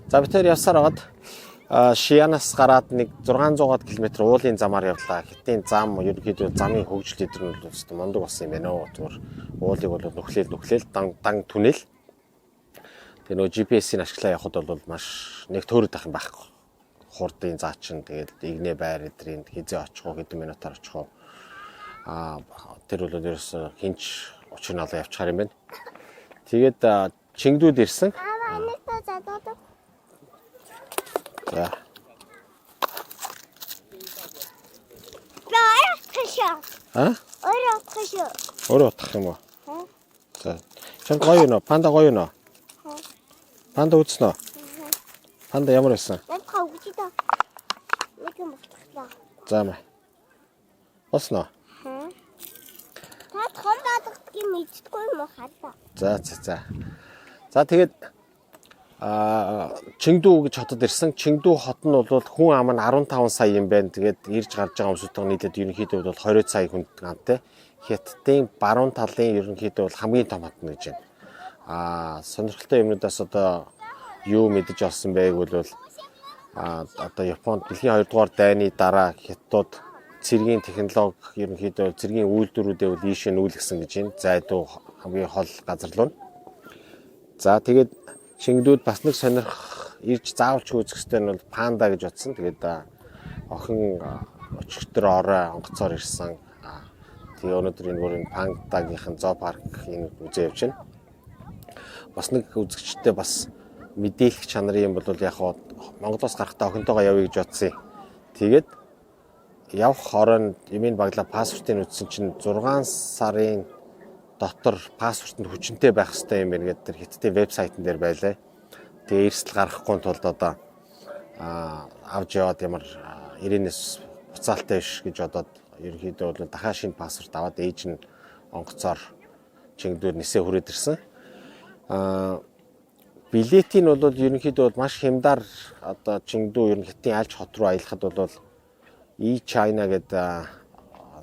За бид тэр явсаар байгаад Шианаас гараад нэг 600 км уулын замаар явлаа. Хятадын зам ерөнхийдөө замын хөгжил эдгээр нь бол мундаг болсон юм байна уу. Зүгээр уулыг бол нүхлээл дан түнэл. Тэгээ нөгөө GPS-ийг ашиглаа явахад бол маш нэг төөрөд ах юм байхгүй. Хурдын заачин тэгээд игнэ байр эдрийн хизээ очих уу хэдэн минутаар очих уу. Тэр бол ерөөсө хинч учрын олоо явчихаар юм байна. Тэгээд Чингдүүд ирсэн. За. Өөрөө утгах юм уу? За. Чам гоё юу нэ? Панда гоё юу нэ? Панда үзсэн үү? Панда ямар байсан? За мэ. Осноо. За тэгээд Чингдүү гэж хотод ирсэн. Чингдүү хот нь бол хүн ам нь 15 сая юм байна. Тэгээд ирж гарч байгаа хүмүүсийн нийлээд ерөнхийдөө бол 20 сая хүнд гантай. Хятадын баруун талын ерөнхийдөө бол хамгийн том хот нь гэж байна. Сонирхолтой юмнуудаас одоо юу мэдэж олсон байг бол одоо Японд дэлхийн 2 дугаар дайны дараа хятадууд цэргийн технологи ерөнхийдөө цэргийн үйлдвэрүүдээ бол ийшээ нүүлгсэн гэж байна. Зайдуу хамгийн хол газар руу. За тэгээд Чингдүүд бас нэг сонирх ирж заавалч үзэх ёстой нь бол панда гэж бодсон. Тэгээд охин өчигдөр орой онгоцоор ирсэн. Тэгээ өнөөдөр энэ бүрийн пандагийнхан зоопарк энэ үзээ явж байна. Бас нэг үзэгчтэй бас мэдээлэх чанарын юм бол яг Монголоос гарахтаа охинтойгоо явъя гэж бодсон. Тэгээд явах хорон эмийн баглаа паспортыг үзсэн чинь 6 сарын дотор паспортод хүчинтэй байх хэрэгтэй юм байна гэдэг тэр Хятадын вебсайтн дээр байлаа. Тэгээ эрсдэл гаргахгүй тулд одоо авч яваад ямар ирээнээс буцаалтай биш гэж бодоод ерөнхийдөө бол дахиад шинэ паспорт аваад ээж нь онгоцоор Чингдүүр нисээ хүрээд ирсэн. Билетийн бол ерөнхийдөө маш хямдар одоо Чингдүү Хятадын альч хот руу аялахад бол E-China гэдэг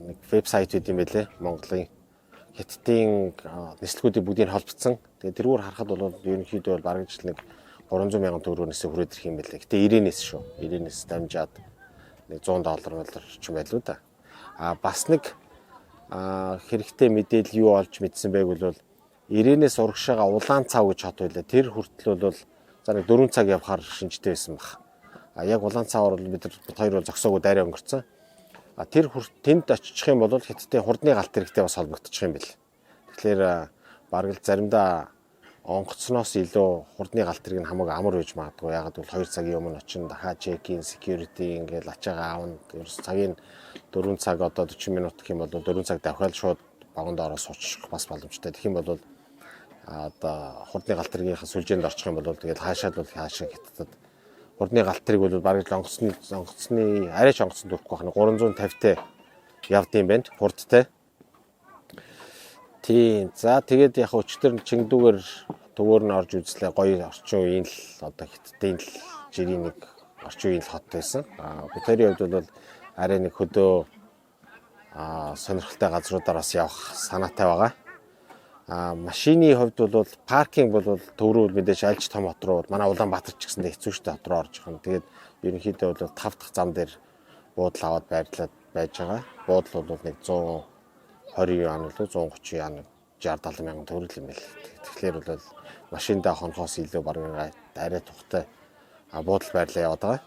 нэг вебсайт үүд юм байлээ. Монголын Хятадын нислэгүүдийг бүгдийг холбогдсон. Тэгээ тэрүүр харахад бол ерөнхийдөө бол бараг жил нэг 300 мянган төгрөгөөс хүрээд ирэх юм байлээ. Гэтэ 90-ээс шүү. 90-ээс дамжаад нэг $100 ч юм байлгүй да. Бас нэг хэрэгтэй мэдээлэл юу олж мэдсэн байг бол 90-ээс урагшаага Улаан цав гэж хот байлаа. Тэр хүртэл бол за нэг 4 цаг явахаар шинжтэй байсан баг. Яг Улаан цаваар бид нар хоёр бол зогсоогүй дайраа өнгөрцөн. Тэр тэнд очих юм бол Хятадын хурдны галт хэрэгтэй бас холбогдчих юм бэл. Тэгэхээр бараг л заримдаа онгоцноос илүү хурдны галт хэрэг нь хамаагүй амар байж магадгүй. Ягаад гэвэл 2 цагийн өмнө очин дахиад чекин, security ингээл ачаагаа аавна. Ерөөс цагийн 4 цаг одоо 40 минут гэх юм бол 4 цаг давхиал шууд багонд ороо суучих бас боломжтой. Тэгэх юм бол одоо хурдны галт хэргийнхаа сүлжээнд орчих юм бол тэгээд хаашаад бол хаашаа Хятадд хурдны галт хэрэг бол бараг онгоцны арайч онгоцонд өрөхгүй байна. 350-тай явд юм байна. Хурдтай. Тийм. За тэгээд яг өчтөр Чингдүүгээр төвөөр нь орж үзлээ. Гоё орчин үеийн л одоо Хятадын л жирийн нэг орчин үеийн л хот байсан. Бүтээрийн хувьд бол арай нэг хөдөө сонирхолтой газруудаар бас явах санаатай байгаа. Машины хувьд бол паркинг бол төврөө мэдээж альж том хот руу манай Улаанбаатар ч гэсэндээ хэцүү шттэ хот руу орж байгаа. Тэгээд ерөнхийдөө бол 5 дахь зам дээр буудал аваад байрлаад байж байгаа. Буудал бол нэг 120 юан болоо 130 юан 60-70 мянган төгрөг юм байл. Тэгэхээр бол машиндаа хонхоос илүү бараг арай тухтай буудал байрлаа яваад байгаа.